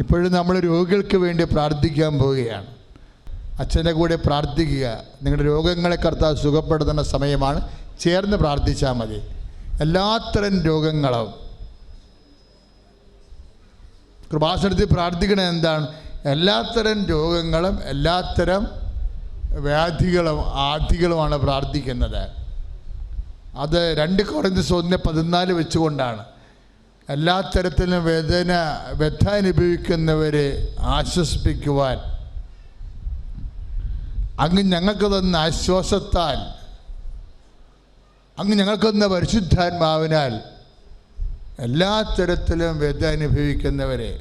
ഇപ്പോഴും നമ്മൾ രോഗികൾക്ക് വേണ്ടി പ്രാർത്ഥിക്കാൻ പോവുകയാണ്. അച്ഛൻ്റെ കൂടെ പ്രാർത്ഥിക്കുക. നിങ്ങളുടെ രോഗങ്ങളെ കർത്താവ് സുഖപ്പെടുത്തുന്ന സമയമാണ്. ചേർന്ന് പ്രാർത്ഥിച്ചാൽ മതി. എല്ലാത്തരം രോഗങ്ങളും കൃപാസനത്തിൽ പ്രാർത്ഥിക്കണത് എന്താണ്? എല്ലാത്തരം രോഗങ്ങളും എല്ലാത്തരം വ്യാധികളും ആധികളുമാണ് പ്രാർത്ഥിക്കുന്നത്. അത് 2 കൊരിന്ത്യർ 1:14 വെച്ചുകൊണ്ടാണ്. എല്ലാ തരത്തിലും വ്യഥ അനുഭവിക്കുന്നവരെ ആശ്വസിപ്പിക്കുവാൻ അങ്ങ് ഞങ്ങൾക്ക് തന്ന ആശ്വാസത്താൽ, അങ്ങ് ഞങ്ങൾക്ക് തന്ന പരിശുദ്ധാത്മാവിനാൽ എല്ലാ തരത്തിലും വ്യഥ അനുഭവിക്കുന്നവരെ,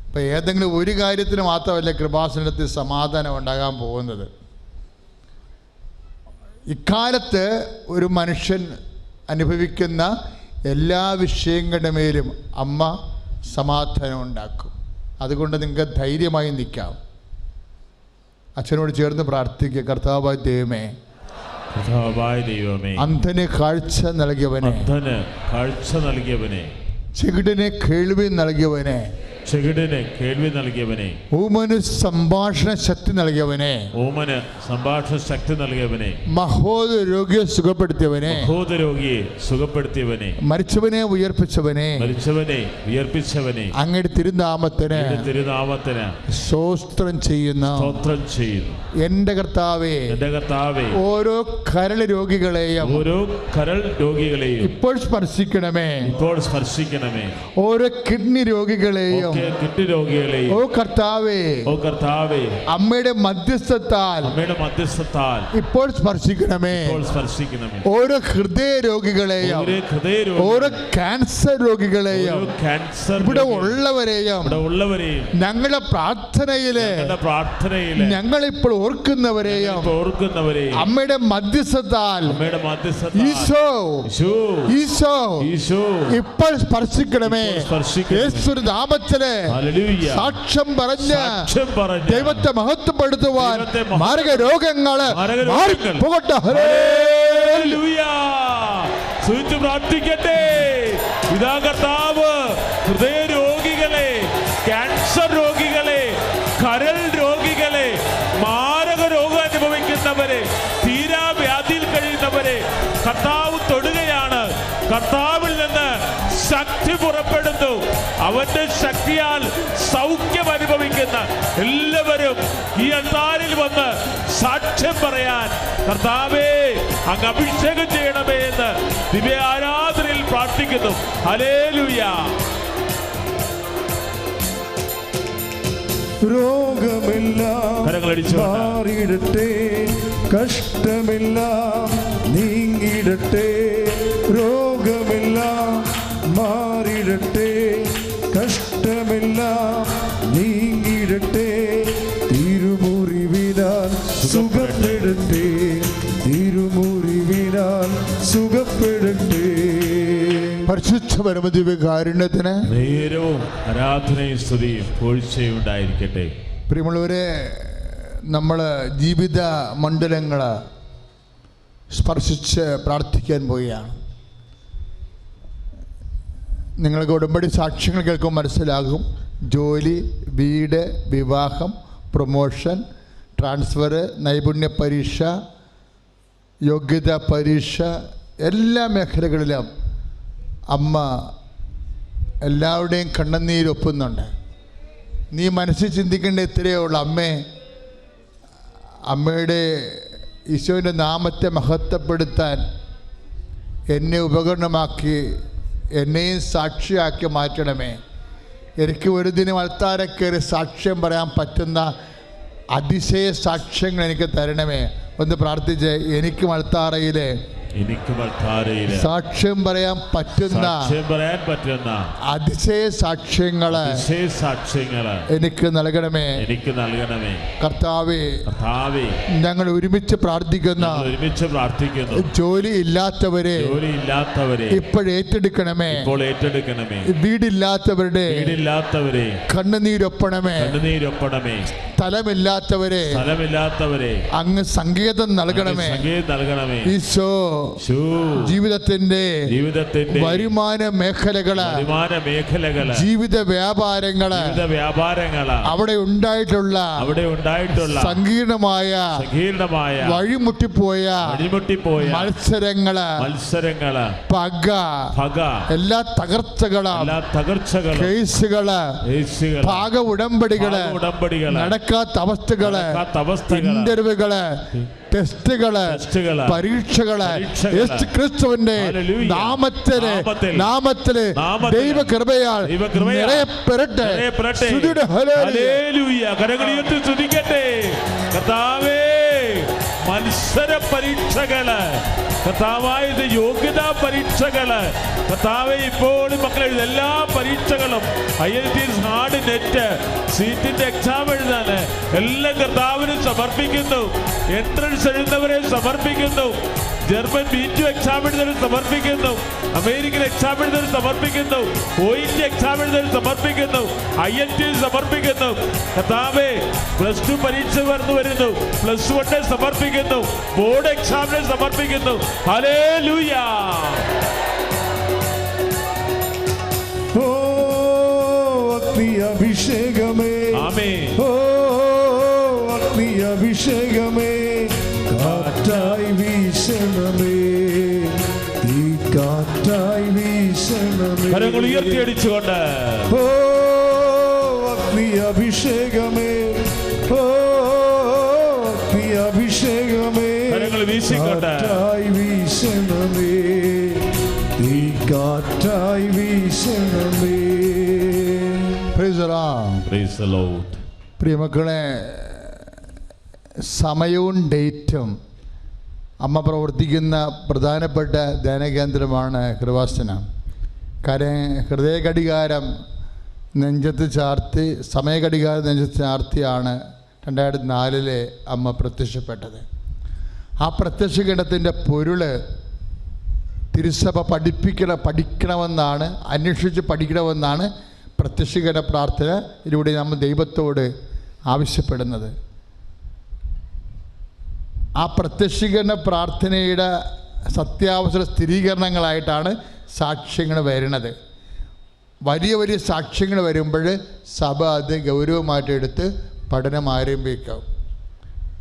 ഇപ്പം ഏതെങ്കിലും ഒരു കാര്യത്തിന് മാത്രമല്ല കൃപാസനത്തിൽ സമാധാനം ഉണ്ടാകാൻ പോകുന്നത്. ഇക്കാലത്ത് ഒരു മനുഷ്യൻ അനുഭവിക്കുന്ന എല്ലാ വിഷയങ്ങളുടെ മേലും അമ്മ സമാധാനം ഉണ്ടാക്കും. അതുകൊണ്ട് നിങ്ങൾക്ക് ധൈര്യമായി നിൽക്കാം. അച്ഛനോട് ചേർന്ന് പ്രാർത്ഥിക്കുക. കർത്താവായ ദൈവമേ, അന്ധന് കാഴ്ച നൽകിയവനെ, ചെകിടനെ കേൾവി നൽകിയവനെ, ഊമന് സംഭാഷണ ശക്തി നൽകിയവനെ, മഹോദര രോഗിയെ സുഖപ്പെടുത്തിയവനെ, മരിച്ചവനെ ഉയർപ്പിച്ചവനെ, അങ്ങയുടെ തിരുനാമത്തിന് സ്തോത്രം ചെയ്യുന്നു. എന്റെ കർത്താവേ, ഓരോ കരൾ രോഗികളെയും ഇപ്പോൾ സ്പർശിക്കണമേ. ഓരോ കിഡ്നി രോഗികളെയും ഓ കർത്താവേ, അമ്മയുടെ മധ്യസ്ഥത്താൽ ഇപ്പോൾ സ്പർശിക്കണമേ. ഓരോ ഹൃദയ രോഗികളെയും ഓരോ ക്യാൻസർ രോഗികളെയും ഇവിടെ ഉള്ളവരെയും ഞങ്ങളുടെ പ്രാർത്ഥനയില് ഞങ്ങളിപ്പോൾ ഓർക്കുന്നവരെയും അമ്മയുടെ മധ്യസ്ഥത്താൽ ഈശോ ഈശോ ഇപ്പോൾ സ്പർശിക്കണമേ. യേശുവിന്റെ നാമത്തില് സാക്ഷ്യം പറഞ്ഞ് ദൈവത്തെ മഹത്വപ്പെടുത്തുവാൻ മാരക രോഗങ്ങള് പോകട്ടെ. പ്രാർത്ഥിക്കട്ടെ. ഇതാ കർത്താവ് ഹൃദയ രോഗികളെ, ക്യാൻസർ രോഗികളെ, കരൾ രോഗികളെ, മാരക രോഗം അനുഭവിക്കുന്നവരെ, തീരാവ്യാധിയിൽ കഴിയുന്നവരെ കർത്താവ് തൊടുകയാണ്. കർത്താവിൽ നിന്ന് ശക്തി പുറപ്പെടുന്നു. അവന്റെ ശക്തിയാൽ സൗഖ്യം അനുഭവിക്കുന്ന എല്ലാവരും ഈ അൾത്താരിൽ വന്ന് സാക്ഷ്യം പറയാൻ കർത്താവേ അങ്ങ് അഭിഷേകം ചെയ്യണമേ എന്ന് ദിവ്യ ആരാധനയിൽ പ്രാർത്ഥിക്കുന്നു. ഹല്ലേലൂയ. രോഗമെല്ലാം മാറിയിടട്ടെ, കഷ്ടമെല്ലാം നീങ്ങിടട്ടെ. രോഗമെല്ലാം മാറിടട്ടെ, കഷ്ടമെല്ലാം നീങ്ങിടട്ടെ. തിരുമുറിവിനാൽ സുഖപ്പെടട്ടെ, തിരുമുറിവിനാൽ സുഖപ്പെടട്ടെ. പരിശുദ്ധ പരമദിവ്യകാരുണ്യത്തിന് നേരവും ആരാധനയും സ്തുതിയും പുകഴ്ചയും ഉണ്ടായിരിക്കട്ടെ. പ്രിയമുള്ളവരെ, നമ്മൾ ജീവിത മണ്ഡലങ്ങൾ സ്പർശിച്ച് പ്രാർത്ഥിക്കാൻ പോവുകയാണ്. നിങ്ങൾക്ക് ഉടമ്പടി സാക്ഷ്യങ്ങൾ കേൾക്കുമ്പോൾ മനസ്സിലാകും. ജോലി, വീട്, വിവാഹം, പ്രൊമോഷൻ, ട്രാൻസ്ഫർ, നൈപുണ്യ പരീക്ഷ, യോഗ്യതാ പരീക്ഷ, എല്ലാ മേഖലകളിലും അമ്മ എല്ലാവരുടെയും കണ്ണുനീരൊപ്പുന്നുണ്ട്. നീ മനസ്സിൽ ചിന്തിക്കേണ്ട ഇത്രയേ ഉള്ളൂ. അമ്മയുടെ ഈശോയുടെ നാമത്തെ മഹത്വപ്പെടുത്താൻ എന്നെ ഉപകരണമാക്കി എന്നെയും സാക്ഷിയാക്കി മാറ്റണമേ. എനിക്ക് ഒരു ദിനം അൾത്താരെ കയറി സാക്ഷ്യം പറയാൻ പറ്റുന്ന അതിശയ സാക്ഷ്യങ്ങൾ എനിക്ക് തരണമേ. ഒന്ന് പ്രാർത്ഥിച്ച്, എനിക്കും അൾത്താരയിലെ സാക്ഷ്യം പറയാൻ പറ്റുന്ന അതിശയ സാക്ഷ്യങ്ങള് എനിക്ക് നൽകണമേ. കർത്താവേ, ഞങ്ങൾ ഒരുമിച്ച് പ്രാർത്ഥിക്കുന്ന ജോലി ഇല്ലാത്തവരെ ഇപ്പോഴേറ്റെടുക്കണമേ. വീടില്ലാത്തവരുടെ കണ്ണുനീരൊപ്പണമേ. സ്ഥലമില്ലാത്തവരെ അങ്ങ് സങ്കേതം നൽകണമേ. ഈശോ ജീവിതത്തിന്റെ വരുമാന മേഖലകള്, ജീവിത വ്യാപാരങ്ങള്, അവിടെ ഉണ്ടായിട്ടുള്ള സങ്കീർണമായ വഴിമുട്ടിപ്പോയ മത്സരങ്ങള്, പക, എല്ലാ തകർച്ചകളും, കേസുകള്, ഭാഗ ഉടമ്പടികള്, നടക്കാത്ത അവസ്ഥകള്, ഇന്റർവ്യൂകള്, ടെസ്റ്റുകള്, പരീക്ഷകള് യേശു ക്രിസ്തുവിന്റെ നാമത്തില് ദൈവകൃപയാൽ നിറയപ്പെടട്ടെ. കരങ്ങളുയർത്തി സ്തുതിക്കട്ടെ. കർത്താവേ, മത്സര പരീക്ഷകള്, കർത്താവായത് യോഗ്യതാ പരീക്ഷകള്, കർത്താവെ ഇപ്പോൾ മക്കളെ എല്ലാ പരീക്ഷകളും IELTS ഹാർഡ് നെറ്റ് സീറ്റിന്റെ എക്സാം എഴുതാന് എല്ലാം കർത്താവിന് സമർപ്പിക്കുന്നു. എൻട്രൻസ് എഴുതുന്നവരെ സമർപ്പിക്കുന്നു. ജർമ്മൻ B2 എക്സാം എഴുതുന്നവർ സമർപ്പിക്കുന്നു. അമേരിക്കൻ എക്സാം എഴുതുന്നവർ സമർപ്പിക്കുന്നു. OET എക്സാം എഴുതുന്നവർ സമർപ്പിക്കുന്നു. IELTS സമർപ്പിക്കുന്നു. കർത്താവേ, +2 പരീക്ഷ വരുന്നു, +1 സമർപ്പിക്കുന്നു, ബോർഡ് എക്സാമിനെ സമർപ്പിക്കുന്നു. ഹല്ലേലൂയ. ഓ അഗ്നി അഭിഷേകമേ, ആമേൻ. ഓ അഗ്നി അഭിഷേകമേ, കാറ്റായി വീശണമേ, തീ കാറ്റായി വീശണമേ. കരങ്ങൾ ഉയർത്തിയടിച്ചുകൊണ്ട് ഓ അഗ്നി അഭിഷേകമേ, ഓ അഗ്നി അഭിഷേകമേ, കരങ്ങൾ വീശിക്കൊണ്ട് കാറ്റായി വീശണമേ, തീ കാറ്റായി വീശണമേ. Praise the Lord. പ്രിയമക്കളെ, സമയവും ഡേറ്റും അമ്മ പ്രവർത്തിക്കുന്ന പ്രധാനപ്പെട്ട ധ്യാനകേന്ദ്രമാണ് കൃപാസനം. ഹൃദയഘടികാരം നെഞ്ചത്ത് ചാർത്തി, സമയഘടികാരം നെഞ്ചത്ത് ചാർത്തിയാണ് 2004 അമ്മ പ്രത്യക്ഷപ്പെട്ടത്. ആ പ്രത്യക്ഷഗണത്തിൻ്റെ പൊരുള് തിരുസഭ പഠിക്കണമെന്നാണ്, അന്വേഷിച്ച് പഠിക്കണമെന്നാണ് പ്രത്യക്ഷീകരണ പ്രാർത്ഥനയിലൂടെ നമ്മൾ ദൈവത്തോട് ആവശ്യപ്പെടുന്നത്. ആ പ്രത്യക്ഷീകരണ പ്രാർത്ഥനയുടെ സത്യാവസര സ്ഥിരീകരണങ്ങളായിട്ടാണ് സാക്ഷ്യങ്ങൾ വരുന്നത്. വലിയ വലിയ സാക്ഷ്യങ്ങൾ വരുമ്പോൾ സഭ അത് ഗൗരവമായിട്ട് എടുത്ത് പഠനം ആരംഭിക്കും.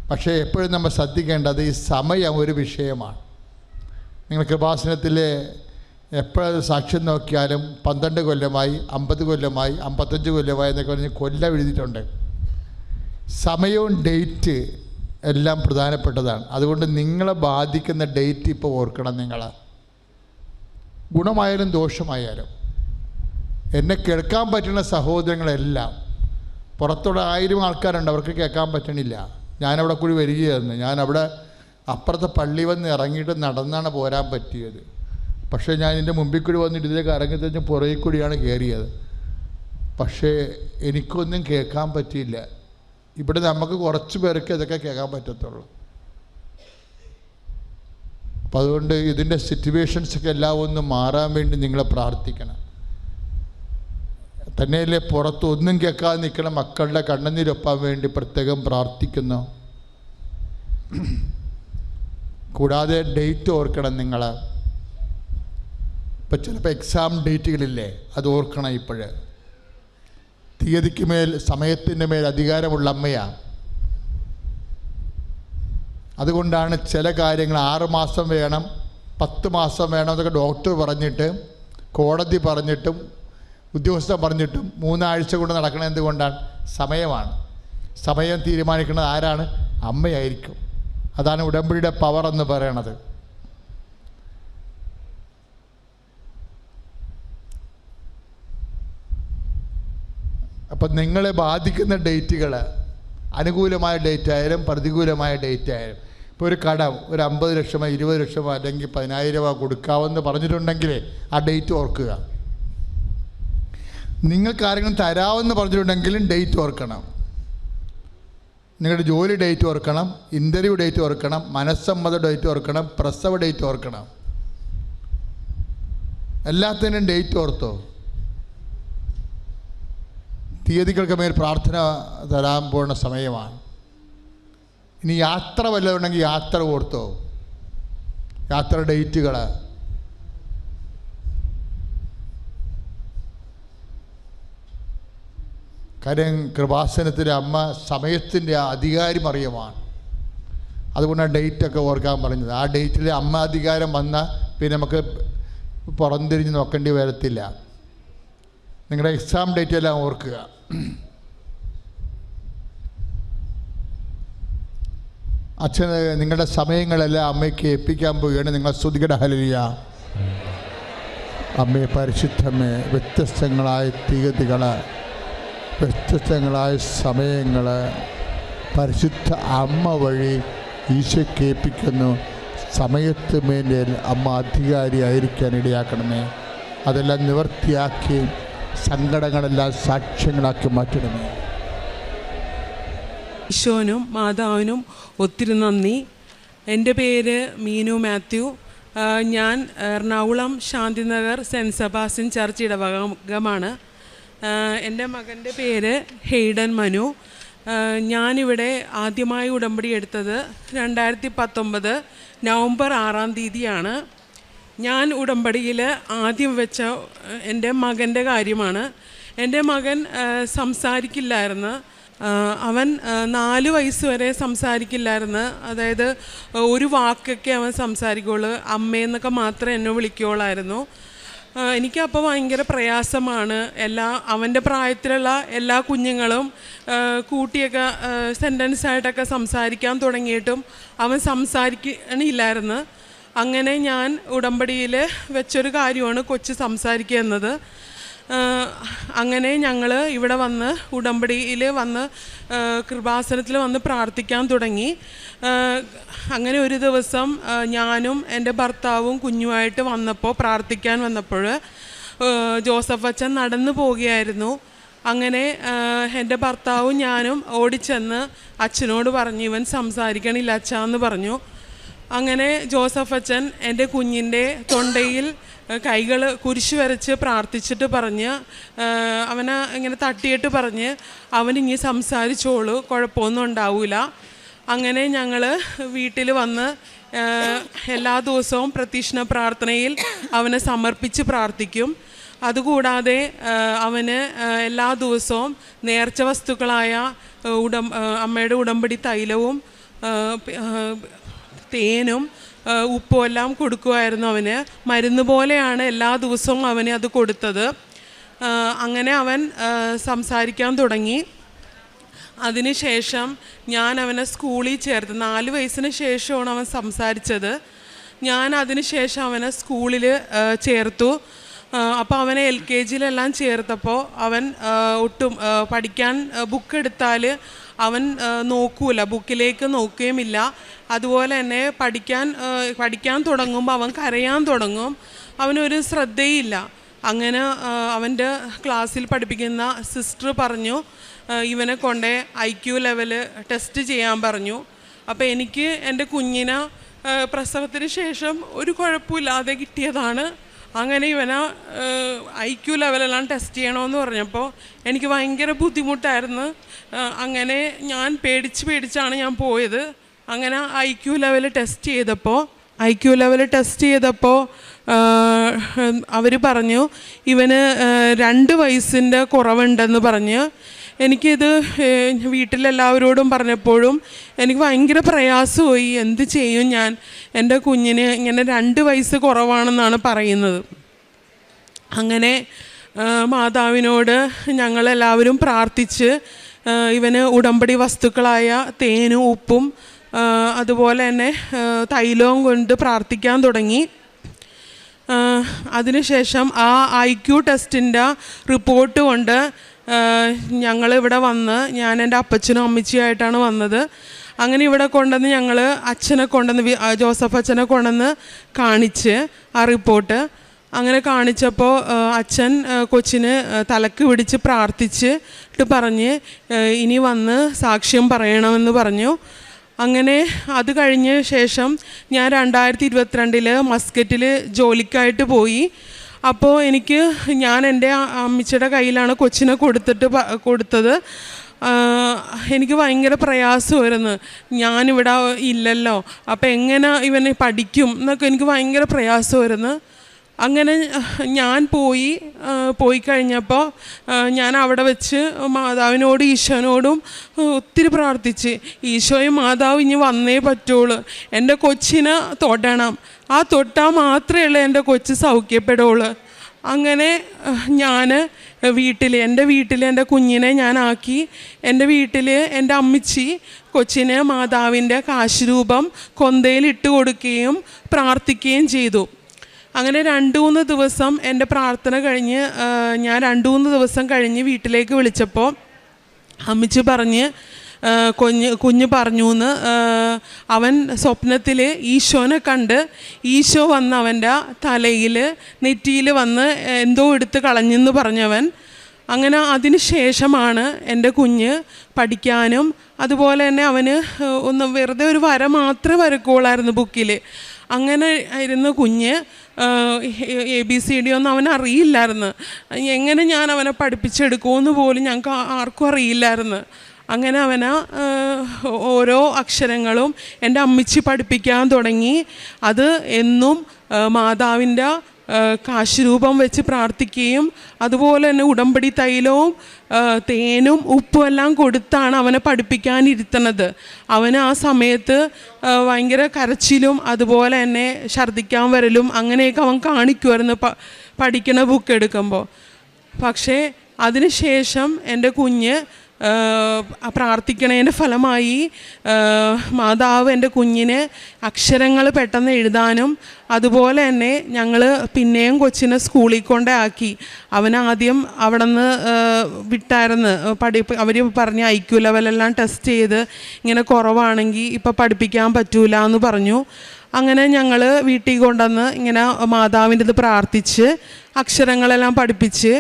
പക്ഷേ എപ്പോഴും നമ്മൾ ശ്രദ്ധിക്കേണ്ടത് ഈ സമയം ഒരു വിഷയമാണ്. നിങ്ങൾ കൃപാസനത്തിൽ എപ്പോഴത് സാക്ഷ്യം നോക്കിയാലും 12 കൊല്ലമായി, 50 കൊല്ലമായി, 55 കൊല്ലമായി എന്നൊക്കെ പറഞ്ഞ് കൊല്ലം എഴുതിയിട്ടുണ്ട്. സമയവും ഡേറ്റ് എല്ലാം പ്രധാനപ്പെട്ടതാണ്. അതുകൊണ്ട് നിങ്ങളെ ബാധിക്കുന്ന ഡേറ്റ് ഇപ്പോൾ ഓർക്കണം. നിങ്ങൾ ഗുണമായാലും ദോഷമായാലും എന്നെ കേൾക്കാൻ പറ്റുന്ന സഹോദരങ്ങളെല്ലാം, പുറത്തോടെ 1000 ആൾക്കാരുണ്ട്, അവർക്ക് കേൾക്കാൻ പറ്റണില്ല. ഞാനവിടെ കൂടി വരികയായിരുന്നു. ഞാനവിടെ അപ്പുറത്തെ പള്ളി വന്ന് ഇറങ്ങിയിട്ട് നടന്നാണ് പോരാൻ പറ്റിയത്. പക്ഷേ ഞാൻ എൻ്റെ മുമ്പിൽ കൂടി വന്നിട്ട് ഇതിലേക്ക് ഇറങ്ങി തന്നെ പുറകിൽ കൂടിയാണ് കയറിയത്. പക്ഷേ എനിക്കൊന്നും കേൾക്കാൻ പറ്റിയില്ല. ഇവിടെ നമുക്ക് കുറച്ച് പേർക്ക് ഇതൊക്കെ കേൾക്കാൻ പറ്റത്തുള്ളൂ. അപ്പം അതുകൊണ്ട് ഇതിൻ്റെ സിറ്റുവേഷൻസൊക്കെ എല്ലാം ഒന്ന് മാറാൻ വേണ്ടി നിങ്ങൾ പ്രാർത്ഥിക്കണം. തന്നെയല്ലേ പുറത്ത് ഒന്നും കേൾക്കാതെ നിൽക്കണം മക്കളുടെ കണ്ണുനീരൊപ്പാൻ വേണ്ടി പ്രത്യേകം പ്രാർത്ഥിക്കുന്നു. കൂടാതെ ഡേറ്റ് ഓർക്കണം നിങ്ങൾ. ഇപ്പം ചിലപ്പോൾ എക്സാം ഡേറ്റുകളില്ലേ, അത് ഓർക്കണം. ഇപ്പോഴ് തീയതിക്ക് മേൽ, സമയത്തിൻ്റെ മേൽ അധികാരമുള്ള അമ്മയാണ്. അതുകൊണ്ടാണ് ചില കാര്യങ്ങൾ 6 മാസം വേണം, 10 മാസം വേണം എന്നൊക്കെ ഡോക്ടർ പറഞ്ഞിട്ട്, കോടതി പറഞ്ഞിട്ടും, ഉദ്യോഗസ്ഥർ പറഞ്ഞിട്ടും 3 ആഴ്ച കൊണ്ട് നടക്കണത് എന്തുകൊണ്ടാണ്? സമയമാണ്. സമയം തീരുമാനിക്കുന്നത് ആരാണ്? അമ്മയായിരിക്കും. അതാണ് ഉടമ്പടിയുടെ പവർ എന്ന് പറയണത്. അപ്പം നിങ്ങളെ ബാധിക്കുന്ന ഡേറ്റുകൾ, അനുകൂലമായ ഡേറ്റ് ആയാലും പ്രതികൂലമായ ഡേറ്റ് ആയാലും, ഇപ്പോൾ ഒരു കടം ഒരു 50 ലക്ഷമോ 20 ലക്ഷമോ അല്ലെങ്കിൽ 10,000 രൂപ കൊടുക്കാമെന്ന് പറഞ്ഞിട്ടുണ്ടെങ്കിൽ ആ ഡേറ്റ് ഓർക്കുക. നിങ്ങൾക്ക് ആരെങ്കിലും തരാമെന്ന് പറഞ്ഞിട്ടുണ്ടെങ്കിലും ഡേറ്റ് ഓർക്കണം. നിങ്ങളുടെ ജോലി ഡേറ്റ് ഓർക്കണം, ഇൻ്റർവ്യൂ ഡേറ്റ് ഓർക്കണം, മനസ്സമ്മത ഡേറ്റ് ഓർക്കണം, പ്രസവ ഡേറ്റ് ഓർക്കണം. എല്ലാത്തിനും ഡേറ്റ് ഓർത്തോ. തീയതികൾക്ക് മേൽ പ്രാർത്ഥന തരാൻ പോകുന്ന സമയമാണ്. ഇനി യാത്ര വല്ലതുണ്ടെങ്കിൽ യാത്ര ഓർത്തോ. യാത്ര ഡേറ്റുകൾ, കാര്യം കൃപാസനത്തിലെ അമ്മ സമയത്തിൻ്റെ അധികാരി മറിയമാണ്. അതുകൊണ്ടാണ് ഡേറ്റൊക്കെ ഓർക്കാൻ പറഞ്ഞത്. ആ ഡേറ്റിൽ അമ്മ അധികാരം വന്നാൽ പിന്നെ നമുക്ക് പുറംതിരിഞ്ഞ് നോക്കേണ്ടി വരത്തില്ല. നിങ്ങളുടെ എക്സാം ഡേറ്റ് എല്ലാം ഓർക്കുക. അച്ഛന് നിങ്ങളുടെ സമയങ്ങളെല്ലാം അമ്മയ്ക്ക് ഏൽപ്പിക്കാൻ പോവുകയാണ്. നിങ്ങൾ സ്തുതിക്കട്ടെ. ഹല്ലേലൂയ. അമ്മയെ പരിശുദ്ധമേ, വ്യത്യസ്തങ്ങളായ തീയതികൾ, വ്യത്യസ്തങ്ങളായ സമയങ്ങൾ പരിശുദ്ധ അമ്മ വഴി ഈശോയ്ക്ക് ഏൽപ്പിക്കുന്നു. സമയത്ത് മേൽ അമ്മ അധികാരിയായിരിക്കാൻ ഇടയാക്കണമേ. അതെല്ലാം നിവൃത്തിയാക്കി സങ്കടങ്ങളെല്ലാം സാക്ഷ്യങ്ങളാക്കി മാറ്റണമേ. ഈശോനും മാതാവിനും ഒത്തിരി നന്ദി. എൻ്റെ പേര് മീനു മാത്യു. ഞാൻ Ernakulam Shantinagar saint Sebastian church ഇടവകമാണ്. എൻ്റെ മകൻ്റെ പേര് ഹെയ്ഡൻ മനു. ഞാനിവിടെ ആദ്യമായി ഉടമ്പടി എടുത്തത് 2019 നവംബർ 6-ാം തീയതിയാണ്. ഞാൻ ഉടമ്പടിയിൽ ആദ്യം വെച്ച എൻ്റെ മകൻ്റെ കാര്യമാണ്. എൻ്റെ മകൻ സംസാരിക്കില്ലായിരുന്നു. അവൻ 4 വയസ്സ് വരെ സംസാരിക്കില്ലായിരുന്നു. അതായത് ഒരു വാക്കൊക്കെ അവൻ സംസാരിക്കുള്ളൂ. അമ്മയെന്നൊക്കെ മാത്രമേ എന്നെ വിളിക്കുകയുള്ളായിരുന്നു. എനിക്കപ്പോൾ ഭയങ്കര പ്രയാസമാണ്. അവൻ്റെ പ്രായത്തിലുള്ള എല്ലാ കുഞ്ഞുങ്ങളും കൂട്ടിയൊക്കെ സെൻറ്റൻസായിട്ടൊക്കെ സംസാരിക്കാൻ തുടങ്ങിയിട്ടും അവൻ സംസാരിക്കണില്ലായിരുന്നു. അങ്ങനെ ഞാൻ ഉടമ്പടിയിൽ വെച്ചൊരു കാര്യമാണ് കൊച്ച് സംസാരിക്കുക എന്നത്. അങ്ങനെ ഞങ്ങൾ ഇവിടെ വന്ന് ഉടമ്പടിയിൽ വന്ന് കൃപാസനത്തിൽ വന്ന് പ്രാർത്ഥിക്കാൻ തുടങ്ങി. അങ്ങനെ ഒരു ദിവസം ഞാനും എൻ്റെ ഭർത്താവും കുഞ്ഞുമായിട്ട് പ്രാർത്ഥിക്കാൻ വന്നപ്പോൾ ജോസഫ് അച്ഛൻ നടന്നു പോവുകയായിരുന്നു. അങ്ങനെ എൻ്റെ ഭർത്താവും ഞാനും ഓടിച്ചെന്ന് അച്ഛനോട് പറഞ്ഞു, ഇവൻ സംസാരിക്കണില്ല അച്ഛാ എന്ന് പറഞ്ഞു. അങ്ങനെ ജോസഫ് അച്ഛൻ എൻ്റെ കുഞ്ഞിൻ്റെ തൊണ്ടയിൽ കൈകൾ കുരിശ് വരച്ച് പ്രാർത്ഥിച്ചിട്ട് പറഞ്ഞ്, അവനെ ഇങ്ങനെ തട്ടിയിട്ട് പറഞ്ഞ്, അവനിങ്ങി സംസാരിച്ചോളൂ, കുഴപ്പമൊന്നും ഉണ്ടാവില്ല. അങ്ങനെ ഞങ്ങൾ വീട്ടിൽ വന്ന് എല്ലാ ദിവസവും പ്രത്യക്ഷ പ്രാർത്ഥനയിൽ അവനെ സമർപ്പിച്ച് പ്രാർത്ഥിക്കും. അതുകൂടാതെ അവന് എല്ലാ ദിവസവും നേർച്ച വസ്തുക്കളായ അമ്മയുടെ ഉടമ്പടി തൈലവും തേനും ഉപ്പും എല്ലാം കൊടുക്കുമായിരുന്നു. അവന് മരുന്ന് പോലെയാണ് എല്ലാ ദിവസവും അവന് അത് കൊടുത്തത്. അങ്ങനെ അവൻ സംസാരിക്കാൻ തുടങ്ങി. അതിനുശേഷം ഞാൻ അവനെ സ്കൂളിൽ ചേർത്ത്. 4 വയസ്സിന് ശേഷമാണ് അവൻ സംസാരിച്ചത്. ഞാൻ അതിനുശേഷം അവനെ സ്കൂളിൽ ചേർത്തു. അപ്പോൾ അവനെ LKGയിലെല്ലാം ചേർത്തപ്പോൾ അവൻ ഒട്ടും പഠിക്കാൻ ബുക്ക് എടുത്താൽ അവൻ നോക്കൂല, ബുക്കിലേക്ക് നോക്കുകയുമില്ല. അതുപോലെ തന്നെ പഠിക്കാൻ തുടങ്ങുമ്പോൾ അവൻ കരയാൻ തുടങ്ങും. അവനൊരു ശ്രദ്ധയില്ല. അങ്ങനെ അവൻ്റെ ക്ലാസ്സിൽ പഠിപ്പിക്കുന്ന സിസ്റ്റർ പറഞ്ഞു, ഇവനെ കൊണ്ട് IQ ലെവൽ ടെസ്റ്റ് ചെയ്യാൻ പറഞ്ഞു. അപ്പോൾ എനിക്ക് എൻ്റെ കുഞ്ഞിനെ പ്രസവത്തിന് ശേഷം ഒരു കുഴപ്പമില്ലാതെ കിട്ടിയതാണ്. അങ്ങനെ ഇവനെ IQ ലെവലെല്ലാം ടെസ്റ്റ് ചെയ്യണമെന്ന് പറഞ്ഞപ്പോൾ എനിക്ക് ഭയങ്കര ബുദ്ധിമുട്ടായിരുന്നു. അങ്ങനെ ഞാൻ പേടിച്ചാണ് ഞാൻ പോയത്. അങ്ങനെ IQ ലെവൽ ടെസ്റ്റ് ചെയ്തപ്പോൾ അവർ പറഞ്ഞു ഇവന് 2 വയസ്സിൻ്റെ കുറവുണ്ടെന്ന് പറഞ്ഞ്. എനിക്കിത് വീട്ടിലെല്ലാവരോടും പറഞ്ഞപ്പോഴും എനിക്ക് ഭയങ്കര പ്രയാസമായി. എന്ത് ചെയ്യും ഞാൻ? എൻ്റെ കുഞ്ഞിന് ഇങ്ങനെ 2 വയസ്സ് കുറവാണെന്നാണ് പറയുന്നത്. അങ്ങനെ മാതാവിനോട് ഞങ്ങളെല്ലാവരും പ്രാർത്ഥിച്ച് ഇവന് ഉടമ്പടി വസ്തുക്കളായ തേനും ഉപ്പും അതുപോലെ തന്നെ തൈലവും കൊണ്ട് പ്രാർത്ഥിക്കാൻ തുടങ്ങി. അതിനുശേഷം ആ IQ ടെസ്റ്റിൻ്റെ റിപ്പോർട്ട് കൊണ്ട് ഞങ്ങളിവിടെ വന്ന്, ഞാൻ എൻ്റെ അപ്പച്ചനും അമ്മച്ചിയായിട്ടാണ് വന്നത്. അങ്ങനെ ഇവിടെ കൊണ്ടുവന്ന് ഞങ്ങൾ ജോസഫ് അച്ഛനെ കൊണ്ടുവന്ന് കാണിച്ച് ആ റിപ്പോർട്ട്. അങ്ങനെ കാണിച്ചപ്പോൾ അച്ഛൻ കൊച്ചിന് തലക്ക് പിടിച്ച് പ്രാർത്ഥിച്ചിട്ട് പറഞ്ഞ് ഇനി വന്ന് സാക്ഷ്യം പറയണമെന്ന് പറഞ്ഞു. അങ്ങനെ അത് കഴിഞ്ഞ ശേഷം ഞാൻ 2022 മസ്കറ്റിൽ ജോലിക്കായിട്ട് പോയി. അപ്പോൾ ഞാൻ എൻ്റെ അമ്മച്ചിയുടെ കയ്യിലാണ് കൊച്ചിനെ കൊടുത്തത്. എനിക്ക് ഭയങ്കര പ്രയാസമായിരുന്നു. ഞാനിവിടെ ഇല്ലല്ലോ, അപ്പം എങ്ങനെ ഇവനെ പഠിക്കും എന്നൊക്കെ എനിക്ക് ഭയങ്കര പ്രയാസമായിരുന്നു. അങ്ങനെ ഞാൻ പോയി കഴിഞ്ഞപ്പോൾ ഞാൻ അവിടെ വെച്ച് മാതാവിനോടും ഈശോനോടും ഒത്തിരി പ്രാർത്ഥിച്ച്, ഈശോയും മാതാവ് ഇനി വന്നേ പറ്റുള്ളൂ, എൻ്റെ കൊച്ചിനെ തൊടണം, ആ തൊട്ടാൽ മാത്രമേ ഉള്ളൂ എൻ്റെ കൊച്ച് സൗഖ്യപ്പെടുള്ളൂ. അങ്ങനെ ഞാൻ എൻ്റെ വീട്ടിൽ എൻ്റെ കുഞ്ഞിനെ ഞാനാക്കി. എൻ്റെ വീട്ടിൽ എൻ്റെ അമ്മച്ചി കൊച്ചിന് മാതാവിൻ്റെ കാശുരൂപം കൊന്തയിലിട്ട് കൊടുക്കുകയും പ്രാർത്ഥിക്കുകയും ചെയ്തു. അങ്ങനെ 2-3 ദിവസം എൻ്റെ പ്രാർത്ഥന കഴിഞ്ഞ് ഞാൻ 2-3 ദിവസം കഴിഞ്ഞ് വീട്ടിലേക്ക് വിളിച്ചപ്പോൾ അമ്മച്ചി പറഞ്ഞ് കുഞ്ഞ് പറഞ്ഞു എന്ന്, അവൻ സ്വപ്നത്തിൽ ഈശോനെ കണ്ട് ഈശോ വന്ന് അവൻ്റെ തലയിൽ നെറ്റിയിൽ വന്ന് എന്തോ എടുത്ത് കളഞ്ഞെന്ന് പറഞ്ഞവൻ. അങ്ങനെ അതിന് ശേഷമാണ് എൻ്റെ കുഞ്ഞ് പഠിക്കാനും അതുപോലെ തന്നെ അവന് ഒന്ന് വെറുതെ ഒരു വര മാത്രമേ വരക്കുള്ളായിരുന്നു ബുക്കിൽ. അങ്ങനെ ആയിരുന്നു കുഞ്ഞ്. ABCD ഒന്നും അവന് അറിയില്ലായിരുന്നു. എങ്ങനെ ഞാൻ അവനെ പഠിപ്പിച്ചെടുക്കുമെന്ന് പോലും ഞങ്ങൾക്ക് ആർക്കും അറിയില്ലായിരുന്നു. അങ്ങനെ അവന് ഓരോ അക്ഷരങ്ങളും എൻ്റെ അമ്മച്ചി പഠിപ്പിക്കാൻ തുടങ്ങി. അത് എന്നും മാതാവിൻ്റെ കാശുരൂപം വെച്ച് പ്രാർത്ഥിക്കുകയും അതുപോലെ തന്നെ ഉടമ്പടി തൈലവും തേനും ഉപ്പും എല്ലാം കൊടുത്താണ് അവനെ പഠിപ്പിക്കാനിരുത്തണത്. അവന് ആ സമയത്ത് ഭയങ്കര കരച്ചിലും അതുപോലെ തന്നെ ഛർദ്ദിക്കാൻ വരലും അങ്ങനെയൊക്കെ അവൻ കാണിക്കുമായിരുന്നു പഠിക്കണ ബുക്ക് എടുക്കുമ്പോൾ. പക്ഷേ അതിന് ശേഷം എൻ്റെ കുഞ്ഞ് പ്രാർത്ഥിക്കണതിൻ്റെ ഫലമായി മാതാവ് എൻ്റെ കുഞ്ഞിന് അക്ഷരങ്ങൾ പെട്ടെന്ന് എഴുതാനും അതുപോലെ തന്നെ ഞങ്ങൾ പിന്നെയും കൊച്ചിനെ സ്കൂളിൽ കൊണ്ടാക്കി. അവനാദ്യം അവിടെ നിന്ന് വിട്ടായിരുന്നു. അവർ പറഞ്ഞ് IQ ലെവലെല്ലാം ടെസ്റ്റ് ചെയ്ത് ഇങ്ങനെ കുറവാണെങ്കിൽ ഇപ്പം പഠിപ്പിക്കാൻ പറ്റൂല എന്ന് പറഞ്ഞു. അങ്ങനെ ഞങ്ങൾ വീട്ടിൽ കൊണ്ടുവന്ന് ഇങ്ങനെ മാതാവിൻ്റെ ഇത് പ്രാർത്ഥിച്ച് അക്ഷരങ്ങളെല്ലാം പഠിപ്പിച്ച്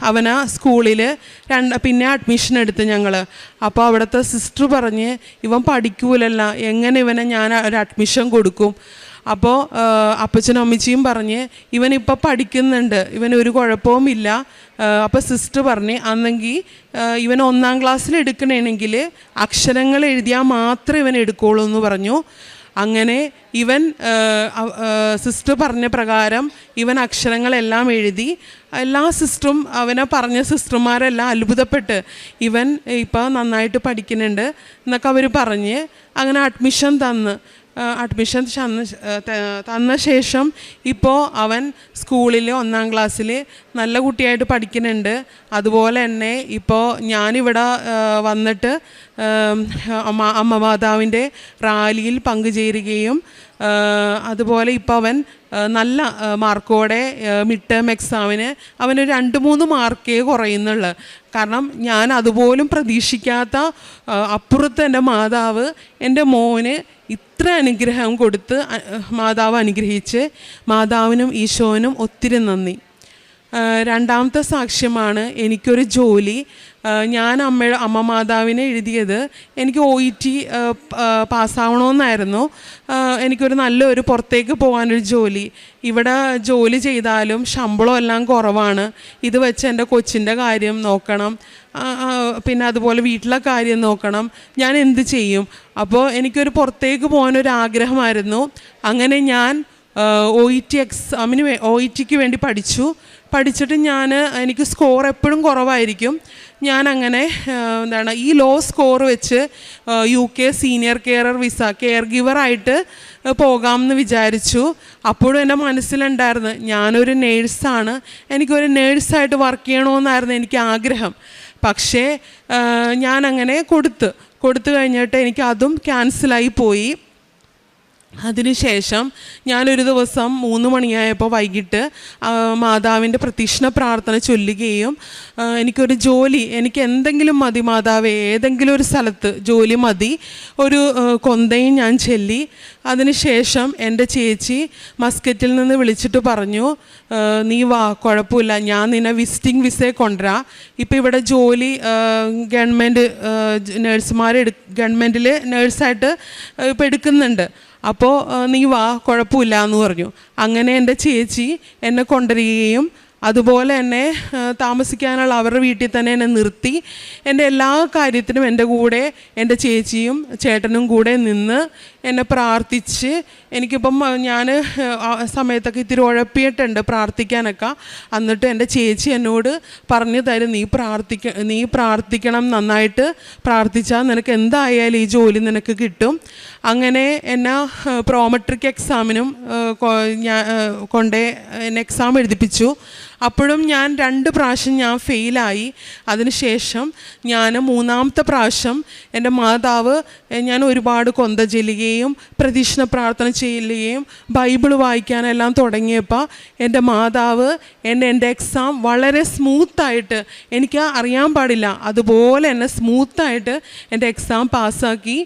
അവന് സ്കൂളിൽ പിന്നെ അഡ്മിഷൻ എടുത്ത് ഞങ്ങൾ. അപ്പോൾ അവിടുത്തെ സിസ്റ്റർ പറഞ്ഞ്, ഇവൻ പഠിക്കൂലല്ല, എങ്ങനെ ഇവനെ ഞാൻ ഒരു അഡ്മിഷൻ കൊടുക്കും? അപ്പോൾ അപ്പച്ചനും അമ്മച്ചിയും പറഞ്ഞ്, ഇവനിപ്പോൾ പഠിക്കുന്നുണ്ട്, ഇവനൊരു കുഴപ്പവുമില്ല. അപ്പോൾ സിസ്റ്റർ പറഞ്ഞ്, അന്നെങ്കിൽ ഇവൻ 1-ാം ക്ലാസ്സിൽ എടുക്കണമെങ്കിൽ അക്ഷരങ്ങൾ എഴുതിയാൽ മാത്രമേ ഇവൻ എടുക്കുകയുള്ളൂ എന്ന് പറഞ്ഞു. അങ്ങനെ ഇവൻ സിസ്റ്റർ പറഞ്ഞ പ്രകാരം ഇവൻ അക്ഷരങ്ങളെല്ലാം എഴുതി. എല്ലാ സിസ്റ്ററും അവനെ പറഞ്ഞ സിസ്റ്റർമാരെല്ലാം അത്ഭുതപ്പെട്ട് ഇവൻ ഇപ്പോൾ നന്നായിട്ട് പഠിക്കുന്നുണ്ട് എന്നൊക്കെ അവർ പറഞ്ഞ് അങ്ങനെ അഡ്മിഷൻ തന്ന ശേഷം ഇപ്പോൾ അവൻ സ്കൂളിൽ 1-ാം ക്ലാസ്സിൽ നല്ല കുട്ടിയായിട്ട് പഠിക്കുന്നുണ്ട്. അതുപോലെ തന്നെ ഇപ്പോൾ ഞാനിവിടെ വന്നിട്ട് അമ്മ മാതാവിൻ്റെ റാലിയിൽ പങ്കുചേരുകയും അതുപോലെ ഇപ്പോൾ അവൻ നല്ല മാർക്കോടെ മിഡ് ടേം എക്സാമിന് അവന് 2-3 മാർക്കേ കുറയുന്നുള്ളൂ. കാരണം ഞാൻ അതുപോലും പ്രതീക്ഷിക്കാത്ത അപ്പുറത്ത് എൻ്റെ മാതാവ് എൻ്റെ മോന് ഇത്ര അനുഗ്രഹം കൊടുത്ത് മാതാവ് അനുഗ്രഹിച്ച്. മാതാവിനും ഈശോനും ഒത്തിരി നന്ദി. 2ാമത്തെ സാക്ഷ്യമാണ് എനിക്കൊരു ജോലി. ഞാൻ അമ്മ മാതാവിനെ എഴുതിയത് എനിക്ക് OET പാസ്സാവണമെന്നായിരുന്നു. എനിക്കൊരു നല്ലൊരു പുറത്തേക്ക് പോകാനൊരു ജോലി. ഇവിടെ ജോലി ചെയ്താലും ശമ്പളം എല്ലാം കുറവാണ്. ഇത് വെച്ച് എൻ്റെ കൊച്ചിൻ്റെ കാര്യം നോക്കണം, പിന്നെ അതുപോലെ വീട്ടിലെ കാര്യം നോക്കണം. ഞാൻ എന്ത് ചെയ്യും? അപ്പോൾ എനിക്കൊരു പുറത്തേക്ക് പോകാനൊരാഗ്രഹമായിരുന്നു. അങ്ങനെ ഞാൻ OETക്ക് വേണ്ടി പഠിച്ചിട്ട് എനിക്ക് സ്കോർ എപ്പോഴും കുറവായിരിക്കും. ഞാനങ്ങനെ ഈ ലോ സ്കോർ വെച്ച് UK സീനിയർ കെയർ ഗിവറായിട്ട് പോകാമെന്ന് വിചാരിച്ചു. അപ്പോഴും എൻ്റെ മനസ്സിലുണ്ടായിരുന്നു ഞാനൊരു നേഴ്സാണ്, എനിക്കൊരു നേഴ്സായിട്ട് വർക്ക് ചെയ്യണമെന്നായിരുന്നു എനിക്ക് ആഗ്രഹം. പക്ഷേ ഞാനങ്ങനെ കൊടുത്തു കഴിഞ്ഞിട്ട് എനിക്ക് അതും ക്യാൻസലായി പോയി. അതിനുശേഷം ഞാനൊരു ദിവസം 3 മണിയായപ്പോൾ വൈകിട്ട് മാതാവിൻ്റെ പ്രത്യക്ഷ പ്രാർത്ഥന ചൊല്ലുകയും എനിക്കൊരു ജോലി, എനിക്ക് എന്തെങ്കിലും മതി മാതാവേ, ഏതെങ്കിലും ഒരു സ്ഥലത്ത് ജോലി മതി, ഒരു കൊന്തയും ഞാൻ ചൊല്ലി. അതിനുശേഷം എൻ്റെ ചേച്ചി മസ്കറ്റിൽ നിന്ന് വിളിച്ചിട്ട് പറഞ്ഞു, നീ വാ, കുഴപ്പമില്ല, ഞാൻ നിന്നെ വിസിറ്റിംഗ് വിസയെ കൊണ്ടുവരാം. ഇപ്പോൾ ഇവിടെ ജോലി ഗവൺമെൻറ് ഗവൺമെൻറ്റിൽ നേഴ്സായിട്ട് ഇപ്പോൾ എടുക്കുന്നുണ്ട്, അപ്പോൾ നീ വാ, കുഴപ്പമില്ല എന്ന് പറഞ്ഞു. അങ്ങനെ എൻ്റെ ചേച്ചി എന്നെ കൊണ്ടുവരികയും അതുപോലെ തന്നെ താമസിക്കാനുള്ള അവരുടെ വീട്ടിൽ തന്നെ എന്നെ നിർത്തി. എൻ്റെ എല്ലാ കാര്യത്തിനും എൻ്റെ കൂടെ എൻ്റെ ചേച്ചിയും ചേട്ടനും കൂടെ നിന്ന് എന്നെ പ്രാർത്ഥിച്ച്, എനിക്കിപ്പം ഞാൻ സമയത്തൊക്കെ ഇത്തിരി ഉഴപ്പിയിട്ടുണ്ട് പ്രാർത്ഥിക്കാനൊക്കെ. എന്നിട്ട് എൻ്റെ ചേച്ചി എന്നോട് പറഞ്ഞു തരും, നീ പ്രാർത്ഥിക്കണം, നന്നായിട്ട് പ്രാർത്ഥിച്ചാൽ നിനക്ക് എന്തായാലും ഈ ജോലി നിനക്ക് കിട്ടും. അങ്ങനെ എന്നെ പ്രോമെട്രിക് എക്സാമിനും എന്നെ എക്സാം എഴുതിപ്പിച്ചു. അപ്പോഴും ഞാൻ 2 പ്രാവശ്യം ഞാൻ ഫെയിലായി. അതിനുശേഷം ഞാൻ 3ാമത്തെ പ്രാവശ്യം എൻ്റെ മാതാവ്, ഞാൻ ഒരുപാട് കൊന്ത ചെല്ലുകയും പ്രദക്ഷിണ പ്രാർത്ഥന ചെല്ലുകയും ബൈബിൾ വായിക്കാനെല്ലാം തുടങ്ങിയപ്പോൾ എൻ്റെ മാതാവ് എൻ്റെ എക്സാം വളരെ സ്മൂത്തായിട്ട്, എനിക്ക് അറിയാൻ പാടില്ല അതുപോലെ എന്നെ സ്മൂത്തായിട്ട് എൻ്റെ എക്സാം പാസ്സാക്കി.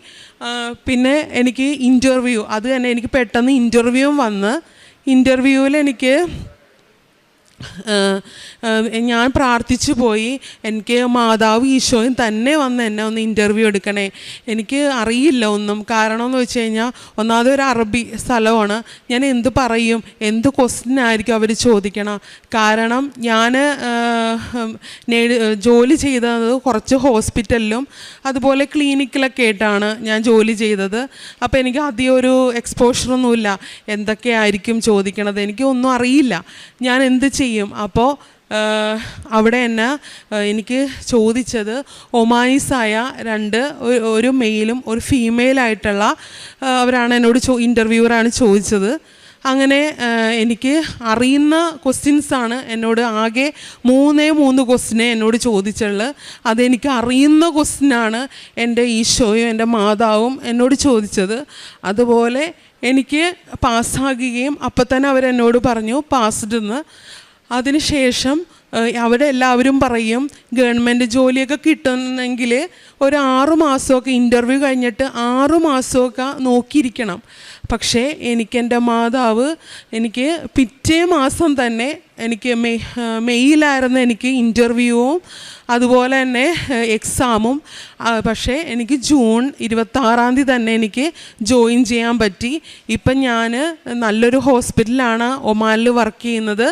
പിന്നെ എനിക്ക് ഇൻ്റർവ്യൂ, അത് തന്നെ എനിക്ക് പെട്ടെന്ന് ഇൻ്റർവ്യൂവും വന്ന്, ഇൻ്റർവ്യൂവിൽ എനിക്ക് ഞാൻ പ്രാർത്ഥിച്ചു പോയി, എനിക്ക് മാതാവ് ഈശോയും തന്നെ വന്ന് എന്നെ ഒന്ന് ഇൻ്റർവ്യൂ എടുക്കണേ. എനിക്ക് അറിയില്ല ഒന്നും. കാരണം എന്ന് വെച്ച് കഴിഞ്ഞാൽ ഒന്നാമത് ഒരു അറബി സ്ഥലമാണ്. ഞാൻ എന്ത് പറയും, എന്ത് ക്വസ്റ്റ്യൻ ആയിരിക്കും അവർ ചോദിക്കണം. കാരണം ഞാൻ ജോലി ചെയ്തത് കുറച്ച് ഹോസ്പിറ്റലിലും അതുപോലെ ക്ലിനിക്കിലൊക്കെ ആയിട്ടാണ് ഞാൻ ജോലി ചെയ്തത്. അപ്പോൾ എനിക്ക് അധികം ഒരു എക്സ്പോഷറൊന്നുമില്ല. എന്തൊക്കെയായിരിക്കും ചോദിക്കണത് എനിക്ക് ഒന്നും അറിയില്ല. ഞാൻ എന്ത് ചെയ്യും? അപ്പോൾ അവിടെ എന്നെ എനിക്ക് ചോദിച്ചത് ഒമാനീസായ 2, ഒരു മെയിലും ഒരു ഫീമെയിലായിട്ടുള്ള അവരാണ് എന്നോട് ഇൻ്റർവ്യൂവറാണ് ചോദിച്ചത്. അങ്ങനെ എനിക്ക് അറിയുന്ന ക്വസ്റ്റ്യൻസാണ് എന്നോട് ആകെ 3 ക്വസ്റ്റ്യനെ എന്നോട് ചോദിച്ചുള്ളത്. അതെനിക്ക് അറിയുന്ന ക്വസ്റ്റ്യനാണ് എൻ്റെ ഈശോയും എൻ്റെ മാതാവും എന്നോട് ചോദിച്ചത്. അതുപോലെ എനിക്ക് പാസ്സാകുകയും അപ്പം തന്നെ അവരെന്നോട് പറഞ്ഞു പാസ്ഡ് എന്ന്. അതിനുശേഷം അവിടെ എല്ലാവരും പറയും ഗവൺമെൻറ് ജോലിയൊക്കെ കിട്ടണമെങ്കിൽ ഒരു 6 മാസമൊക്കെ ഇൻ്റർവ്യൂ കഴിഞ്ഞിട്ട് 6 മാസമൊക്കെ നോക്കിയിരിക്കണം. പക്ഷേ എൻ്റെ മാതാവ് എനിക്ക് പിറ്റേ മാസം തന്നെ എനിക്ക് മെയിലായിരുന്നു എനിക്ക് ഇൻ്റർവ്യൂവും അതുപോലെ തന്നെ എക്സാമും. പക്ഷേ എനിക്ക് ജൂൺ 26-ാം തീയതി തന്നെ എനിക്ക് ജോയിൻ ചെയ്യാൻ പറ്റി. ഇപ്പം ഞാൻ നല്ലൊരു ഹോസ്പിറ്റലാണ് ഒമാനിൽ വർക്ക് ചെയ്യുന്നത്.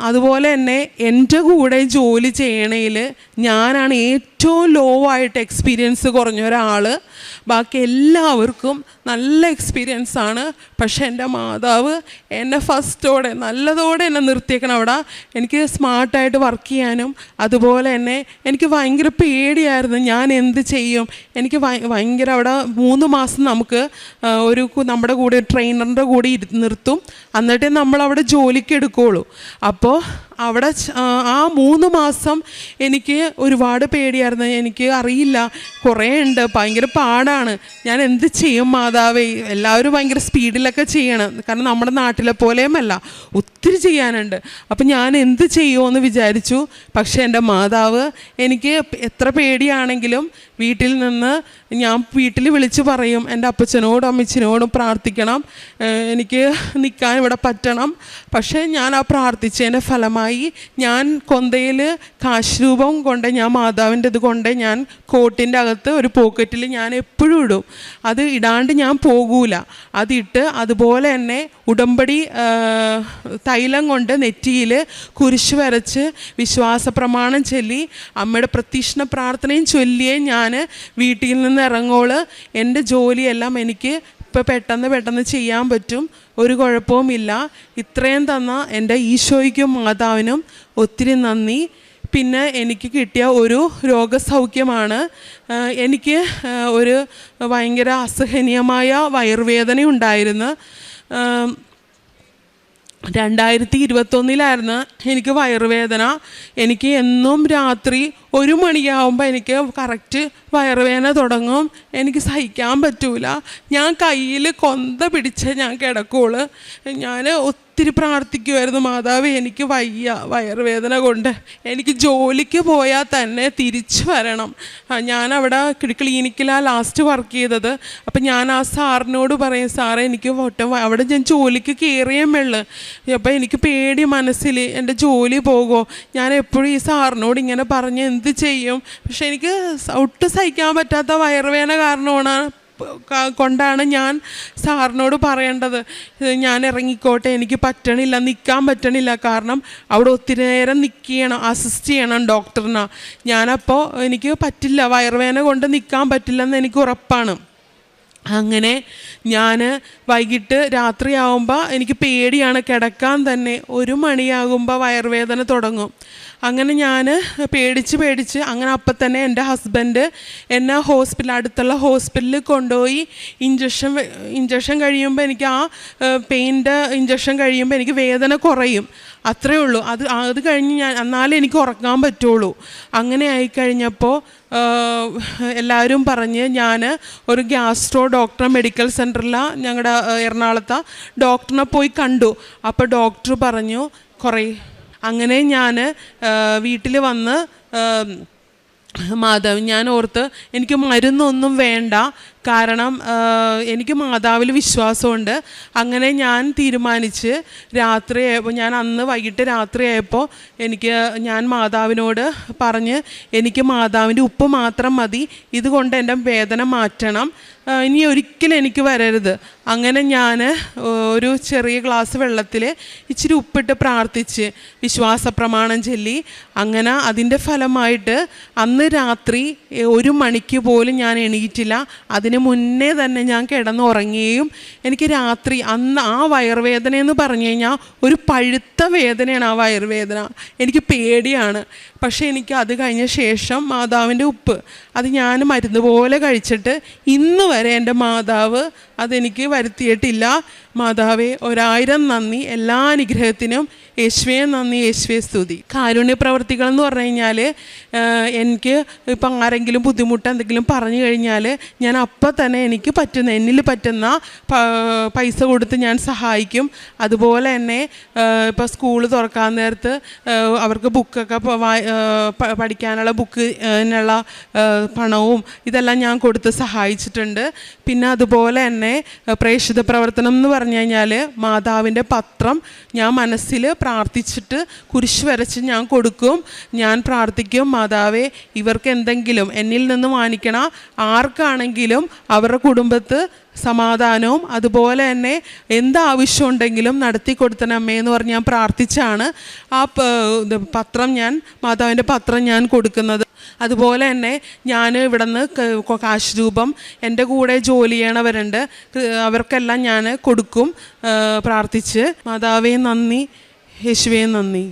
അതുപോലെ തന്നെ എൻ്റെ കൂടെ ജോലി ചെയ്യണതിൽ ഞാനാണ് ഏറ്റവും ലോ ആയിട്ട് എക്സ്പീരിയൻസ് കുറഞ്ഞ ഒരാൾ. ബാക്കി എല്ലാവർക്കും നല്ല എക്സ്പീരിയൻസ് ആണ്. പക്ഷേ എൻ്റെ മാതാവ് എന്നെ നല്ലതോടെ എന്നെ നിർത്തിയേക്കണം അവിടെ. എനിക്ക് സ്മാർട്ടായിട്ട് വർക്ക് ചെയ്യാനും അതുപോലെ തന്നെ എനിക്ക് ഭയങ്കര പേടിയായിരുന്നു, ഞാൻ എന്ത് ചെയ്യും. എനിക്ക് ഭയങ്കര അവിടെ 3 മാസം നമുക്ക് നമ്മുടെ കൂടെ ട്രെയിനറിൻ്റെ കൂടെ നിർത്തും, എന്നിട്ടേ നമ്മളവിടെ ജോലിക്ക് എടുക്കുകയുള്ളൂ. അപ്പോൾ അവിടെ ആ 3 മാസം എനിക്ക് ഒരുപാട് പേടിയായിരുന്നു. എനിക്ക് അറിയില്ല, കുറേ ഉണ്ട്, ഭയങ്കര പാടാണ്. ഞാൻ എന്ത് ചെയ്യും മാതാവേ? എല്ലാവരും ഭയങ്കര സ്പീഡിലൊക്കെ ചെയ്യണം, കാരണം നമ്മുടെ നാട്ടിലെ പോലെയുമല്ല, ഒത്തിരി ചെയ്യാനുണ്ട്. അപ്പം ഞാൻ എന്ത് ചെയ്യുമെന്ന് വിചാരിച്ചു. പക്ഷേ എൻ്റെ മാതാവ് എനിക്ക് എത്ര പേടിയാണെങ്കിലും വീട്ടിൽ നിന്ന് ഞാൻ വിളിച്ച് പറയും, എൻ്റെ അപ്പച്ചനോടും അമ്മച്ചനോടും പ്രാർത്ഥിക്കണം, എനിക്ക് നിൽക്കാൻ ഇവിടെ പറ്റണം. പക്ഷേ ഞാൻ ആ പ്രാർത്ഥിച്ചതിൻ്റെ ഫലമായി ഞാൻ കൊന്തയിൽ കാശ് രൂപം കൊണ്ട് ഞാൻ മാതാവിൻ്റെ ഇത് കൊണ്ട് ഞാൻ കോട്ടിൻ്റെ അകത്ത് ഒരു പോക്കറ്റിൽ ഞാൻ എപ്പോഴും ഇടും. അത് ഇടാണ്ട് ഞാൻ പോകൂല. അതിട്ട് അതുപോലെ തന്നെ ഉടമ്പടി തൈലം കൊണ്ട് നെറ്റിയിൽ കുരിശ് വരച്ച് വിശ്വാസ പ്രമാണം ചൊല്ലി അമ്മയുടെ പ്രത്യക്ഷ പ്രാർത്ഥനയും ചൊല്ലിയേ ഞാൻ വീട്ടിൽ നിന്ന് ഇറങ്ങോള്. എൻ്റെ ജോലിയെല്ലാം എനിക്ക് ഇപ്പോൾ പെട്ടെന്ന് ചെയ്യാൻ പറ്റും, ഒരു കുഴപ്പവുമില്ല. ഇത്രയും തന്ന എൻ്റെ ഈശോയ്ക്കും മാതാവിനും ഒത്തിരി നന്ദി. പിന്നെ എനിക്ക് കിട്ടിയ ഒരു രോഗസൗഖ്യമാണ്, എനിക്ക് ഒരു ഭയങ്കര അസഹനീയമായ വയറുവേദന ഉണ്ടായിരുന്നു. 2021 എനിക്ക് വയറുവേദന. എനിക്ക് എന്നും രാത്രി 1 മണിയാവുമ്പോൾ എനിക്ക് കറക്റ്റ് വയറുവേദന തുടങ്ങും. എനിക്ക് സഹിക്കാൻ പറ്റൂല. ഞാൻ കയ്യിൽ കൊന്ത പിടിച്ച് ഞാൻ കിടക്കുള്ളൂ. ഞാൻ ഒത്തിരി പ്രാർത്ഥിക്കുമായിരുന്നു, മാതാവേ എനിക്ക് വയ്യ വയറുവേദന കൊണ്ട്, എനിക്ക് ജോലിക്ക് പോയാൽ തന്നെ തിരിച്ചു വരണം. ഞാനവിടെ ക്ലിനിക്കിലാണ് ലാസ്റ്റ് വർക്ക് ചെയ്തത്. അപ്പം ഞാൻ ആ സാറിനോട് പറയും, സാറേ എനിക്ക് അവിടെ ഞാൻ ജോലിക്ക് കയറിയുള്ളൂ. അപ്പം എനിക്ക് പേടി മനസ്സിൽ, എൻ്റെ ജോലി പോകുമോ. ഞാൻ എപ്പോഴും ഈ സാറിനോട് ഇങ്ങനെ പറഞ്ഞ് എന്ത് ചെയ്യും. പക്ഷെ എനിക്ക് ഒട്ടും സഹിക്കാൻ പറ്റാത്ത വയറുവേദന കാരണമാണ് കൊണ്ടാണ് ഞാൻ സാറിനോട് പറയേണ്ടത്. ഞാൻ ഇറങ്ങിക്കോട്ടെ, എനിക്ക് പറ്റണില്ല, നിൽക്കാൻ പറ്റണില്ല. കാരണം അവിടെ ഒത്തിരി നേരം നിൽക്കണം, അസിസ്റ്റ് ചെയ്യണം ഡോക്ടറിന്. ഞാനപ്പോൾ എനിക്ക് പറ്റില്ല, വയറുവേദന കൊണ്ട് നിൽക്കാൻ പറ്റില്ലെന്ന് എനിക്ക് ഉറപ്പാണ്. അങ്ങനെ ഞാൻ വൈകിട്ട് രാത്രിയാവുമ്പോൾ എനിക്ക് പേടിയാണ്, കിടക്കാൻ തന്നെ 1 മണിയാകുമ്പോൾ വയറുവേദന തുടങ്ങും. അങ്ങനെ ഞാൻ പേടിച്ച് അങ്ങനെ അപ്പം തന്നെ എൻ്റെ ഹസ്ബൻഡ് എന്നെ അടുത്തുള്ള ഹോസ്പിറ്റലിൽ കൊണ്ടുപോയി ഇഞ്ചക്ഷൻ കഴിയുമ്പോൾ എനിക്ക് ആ പെയിൻ്റെ ഇഞ്ചക്ഷൻ കഴിയുമ്പോൾ എനിക്ക് വേദന കുറയും. അത്രേ ഉള്ളൂ. അത് കഴിഞ്ഞ് എന്നാലേ എനിക്ക് ഉറങ്ങാൻ പറ്റുള്ളൂ. അങ്ങനെ ആയിക്കഴിഞ്ഞപ്പോൾ എല്ലാവരും പറഞ്ഞ് ഞാൻ ഒരു ഗ്യാസ്ട്രോ ഡോക്ടർ മെഡിക്കൽ സെൻറ്ററിലാണ് ഞങ്ങളുടെ എറണാകുളത്തെ ഡോക്ടറിനെ പോയി കണ്ടു. അപ്പോൾ ഡോക്ടർ പറഞ്ഞു അങ്ങനെ ഞാൻ വീട്ടിൽ വന്ന് മാതാവ് ഞാൻ ഓർത്ത് എനിക്ക് മരുന്നൊന്നും വേണ്ട, കാരണം എനിക്ക് മാതാവിൽ വിശ്വാസമുണ്ട്. അങ്ങനെ ഞാൻ തീരുമാനിച്ച് ഞാൻ അന്ന് വൈകിട്ട് രാത്രിയായപ്പോൾ ഞാൻ മാതാവിനോട് പറഞ്ഞ് എനിക്ക് മാതാവിൻ്റെ ഉപ്പ് മാത്രം മതി, ഇതുകൊണ്ട് എൻ്റെ വേദന മാറ്റണം, ഇനി ഒരിക്കലും എനിക്ക് വരരുത്. അങ്ങനെ ഞാൻ ഒരു ചെറിയ ഗ്ലാസ് വെള്ളത്തിൽ ഇച്ചിരി ഉപ്പിട്ട് പ്രാർത്ഥിച്ച് വിശ്വാസ പ്രമാണം ചൊല്ലി. അങ്ങനെ അതിൻ്റെ ഫലമായിട്ട് അന്ന് രാത്രി 1 മണിക്ക് പോലും ഞാൻ എണീറ്റില്ല. അതിന് മുന്നേ തന്നെ ഞാൻ കിടന്നുറങ്ങുകയും എനിക്ക് രാത്രി അന്ന് ആ വയറുവേദന എന്ന് പറഞ്ഞു കഴിഞ്ഞാൽ ഒരു പഴുത്ത വേദനയാണ്. ആ വയറുവേദന എനിക്ക് പേടിയാണ്. പക്ഷേ എനിക്ക് അത് കഴിഞ്ഞ ശേഷം മാതാവിൻ്റെ ഉപ്പ് അത് ഞാൻ മരുന്ന് പോലെ കഴിച്ചിട്ട് ഇന്ന് വരെ എൻ്റെ മാതാവ് അതെനിക്ക് വരുത്തിയിട്ടില്ല. മാതാവേ 1000 നന്ദി, എല്ലാ അനുഗ്രഹത്തിനും യേശുവേ നന്ദി, യേശുവേ സ്തുതി. കാരുണ്യ പ്രവർത്തികൾ എന്ന് പറഞ്ഞു കഴിഞ്ഞാൽ എനിക്ക് ഇപ്പം ആരെങ്കിലും ബുദ്ധിമുട്ട് എന്തെങ്കിലും പറഞ്ഞു കഴിഞ്ഞാൽ ഞാൻ അപ്പം തന്നെ എന്നിൽ പറ്റുന്ന പൈസ കൊടുത്ത് ഞാൻ സഹായിക്കും. അതുപോലെ തന്നെ ഇപ്പോൾ സ്കൂൾ തുറക്കാൻ നേരത്ത് അവർക്ക് ബുക്കൊക്കെ പഠിക്കാനുള്ള ബുക്കിനുള്ള പണവും ഇതെല്ലാം ഞാൻ കൊടുത്ത് സഹായിച്ചിട്ടുണ്ട്. പിന്നെ അതുപോലെ തന്നെ പ്രേക്ഷിത പ്രവർത്തനം എന്ന് പറഞ്ഞു കഴിഞ്ഞാൽ മാതാവിൻ്റെ പത്രം ഞാൻ മനസ്സിൽ പ്രാർത്ഥിച്ചിട്ട് കുരിശ് വരച്ച് ഞാൻ കൊടുക്കും. ഞാൻ പ്രാർത്ഥിക്കും, മാതാവേ ഇവർക്ക് എന്തെങ്കിലും എന്നിൽ നിന്ന് വാങ്ങിക്കണ ആർക്കാണെങ്കിലും അവരുടെ കുടുംബത്ത് സമാധാനവും അതുപോലെ തന്നെ എന്താവശ്യമുണ്ടെങ്കിലും നടത്തി കൊടുത്തണമേ എന്ന് പറഞ്ഞ് ഞാൻ പ്രാർത്ഥിച്ചാണ് ആ മാതാവിൻ്റെ പത്രം ഞാൻ കൊടുക്കുന്നത്. അതുപോലെ തന്നെ ഞാൻ ഇവിടെ നിന്ന് കാശ് രൂപം എൻ്റെ കൂടെ ജോലി ചെയ്യണവരുണ്ട്, അവർക്കെല്ലാം ഞാൻ കൊടുക്കും പ്രാർത്ഥിച്ച്. മാതാവേ നന്ദി, യേശുവേ നന്ദി.